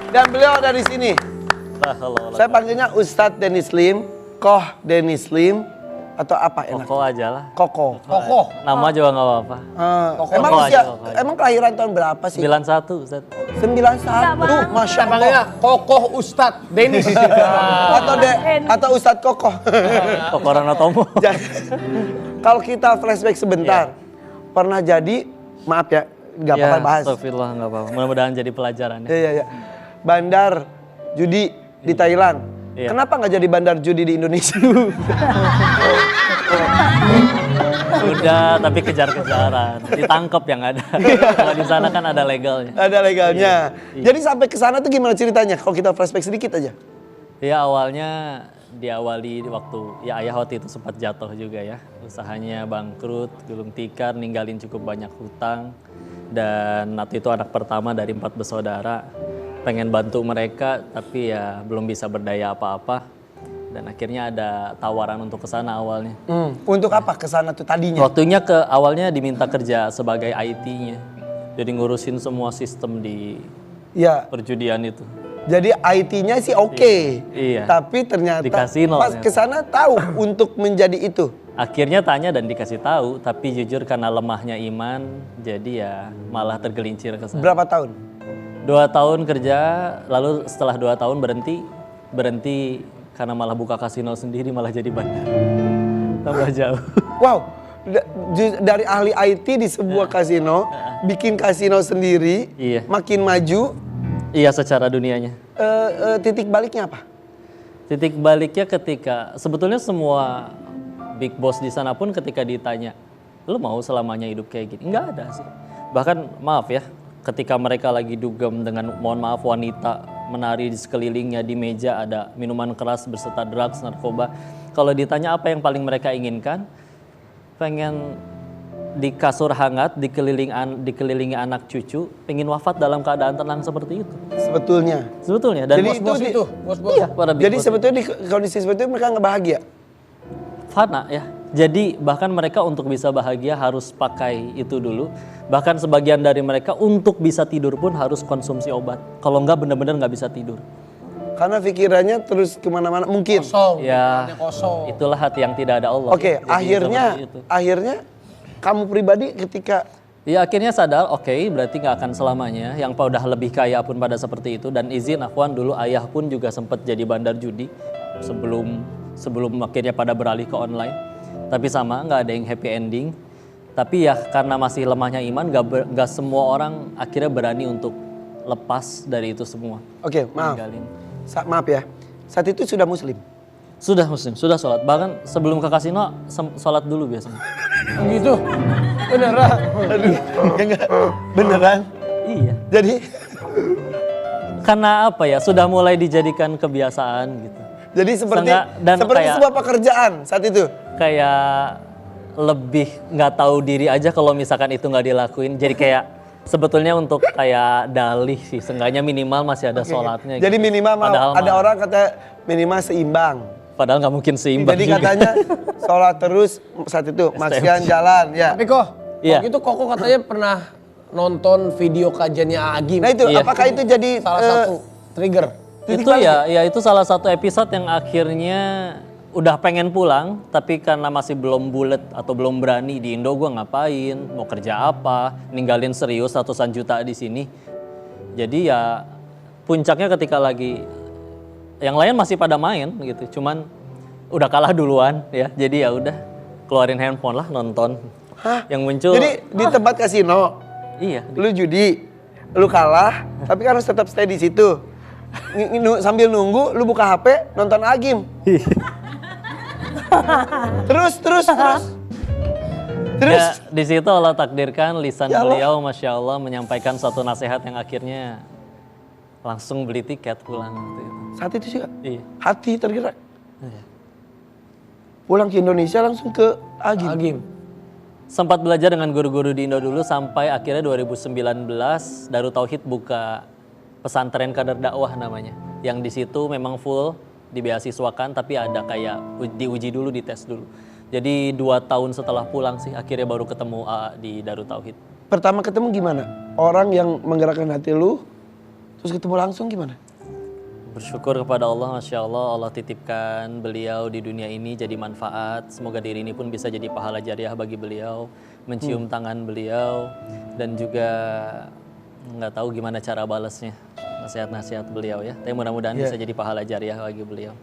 Dan beliau dari sini. Saya panggilnya Ustadz Dennis Lim, Koh Dennis Lim, atau apa enak? Koko aja lah. Koko. Nama juga nggak apa-apa. Emang usia, emang kelahiran tahun berapa sih? 91, Ustaz. 91, Masya Allah. Panggilnya Kokoh Ustadz Dennis. Atau Ustadz Kokoh. Koko Ranotomo. Kalau kita flashback sebentar, pernah jadi, maaf ya, nggak apa-apa bahas. Astagfirullah, nggak apa-apa. Mudah-mudahan jadi pelajaran ya. Iya. Bandar judi di Thailand. Iya. Kenapa nggak jadi bandar judi di Indonesia? Udah, tapi kejar-kejaran. Ditangkap yang ada. Kalau di sana kan ada legalnya. Ada legalnya. Iya. Jadi sampai ke sana tuh gimana ceritanya? Kalau kita flashback sedikit aja. Ya awalnya diawali waktu ya ayah waktu itu sempat jatuh juga ya. Usahanya bangkrut, gulung tikar, ninggalin cukup banyak hutang. Dan waktu itu anak pertama dari 4 bersaudara. Pengen bantu mereka tapi ya belum bisa berdaya apa-apa. Dan akhirnya ada tawaran untuk ke sana awalnya. Untuk apa ke sana tuh tadinya? Waktunya awalnya diminta kerja sebagai IT-nya. Jadi ngurusin semua sistem di perjudian itu. Jadi IT-nya sih oke. Iya. Tapi ternyata di kasino, pas ke sana tahu untuk menjadi itu. Akhirnya tanya dan dikasih tahu, tapi jujur karena lemahnya iman, jadi ya malah tergelincir ke sana. Berapa tahun? 2 tahun kerja, lalu setelah 2 tahun berhenti karena malah buka kasino sendiri, malah jadi bandar. Tambah jauh. Wow, dari ahli IT di sebuah kasino, bikin kasino sendiri, Iya. makin maju. Iya, secara dunianya. Titik baliknya apa? Titik baliknya ketika sebetulnya semua big boss di sana pun ketika ditanya, lu mau selamanya hidup kayak gini? Enggak ada sih. Bahkan maaf ya, ketika mereka lagi dugem dengan mohon maaf wanita menari di sekelilingnya, di meja ada minuman keras berserta drugs, narkoba. Kalau ditanya apa yang paling mereka inginkan, pengen di kasur hangat, dikelilingi anak cucu, pengen wafat dalam keadaan tenang seperti itu. Sebetulnya. Dan Jadi Bos itu, bos-bos. iya, para big Jadi boss sebetulnya di kondisi seperti itu mereka nggak bahagia. fana ya. Jadi bahkan mereka untuk bisa bahagia harus pakai itu dulu. Bahkan sebagian dari mereka untuk bisa tidur pun harus konsumsi obat. Kalau enggak benar-benar nggak bisa tidur. Karena pikirannya terus kemana-mana mungkin. Kosong. Ya, Kosong. itulah hati yang tidak ada Allah. Oke, Jadi seperti itu. akhirnya kamu pribadi ketika Ya akhirnya sadar, oke, berarti nggak akan selamanya. Yang udah lebih kaya pun pada seperti itu. Dan izin Afwan dulu ayah pun juga sempat jadi bandar judi sebelum akhirnya pada beralih ke online. Tapi sama, nggak ada yang happy ending. Tapi ya karena masih lemahnya iman, nggak semua orang akhirnya berani untuk lepas dari itu semua. Oke, maaf. Ninggalin. Maaf ya. Saat itu sudah muslim. Sudah muslim, sudah sholat. Bahkan sebelum ke kasino, sholat dulu biasanya. Gitu. Beneran. Aduh, enggak. Beneran? Iya. Jadi Karena apa ya, sudah mulai dijadikan kebiasaan gitu. jadi seperti Dan kayak- sebuah pekerjaan saat itu. Kayak lebih nggak tahu diri aja kalau misalkan itu nggak dilakuin. Jadi kayak sebetulnya untuk kayak dalih sih, seenggaknya minimal masih ada sholatnya. Jadi gitu. minimal Padahal ada orang kata minimal seimbang. Padahal nggak mungkin seimbang. Jadi juga. katanya sholat terus saat itu masihan jalan ya. Tapi kok, Iya. waktu itu Koko katanya pernah nonton video kajiannya Agim. Nah itu Iya. apakah itu jadi Salah satu trigger. titik Itu balik? ya itu salah satu episode yang akhirnya udah pengen pulang, tapi karena masih belum bulet atau belum berani di Indo gue ngapain, mau kerja apa, ninggalin serius ratusan juta di sini. Jadi ya puncaknya ketika lagi yang lain masih pada main gitu, cuman udah kalah duluan ya. Jadi ya udah keluarin handphone lah nonton. Hah? Yang muncul Jadi di tempat kasino iya. lu judi, lu kalah, tapi kan harus tetap stay di situ. Sambil nunggu, lu buka HP, nonton Agim. Terus. Ya, di situ Allah takdirkan lisan Ya Allah. beliau Masya Allah menyampaikan suatu nasihat yang akhirnya langsung beli tiket pulang waktu itu. Saat itu juga Iya. hati tergerak. Iya. Pulang ke Indonesia langsung ke Agim. Agim. Sempat belajar dengan guru-guru di Indo dulu sampai akhirnya 2019 Darut Tauhid buka pesantren kadar dakwah namanya. Yang di situ memang full dibeasiswakan tapi ada kayak diuji dulu, dites dulu. Jadi 2 tahun setelah pulang sih akhirnya baru ketemu AA di Darut Tauhid. Pertama ketemu gimana? Orang yang menggerakkan hati lu terus ketemu langsung gimana? Bersyukur kepada Allah, Masya Allah, Allah titipkan beliau di dunia ini jadi manfaat. Semoga diri ini pun bisa jadi pahala jariah bagi beliau, mencium tangan beliau, dan juga nggak tahu gimana cara balasnya nasihat-nasihat beliau ya. Tapi mudah-mudahan bisa jadi pahala jariah bagi beliau.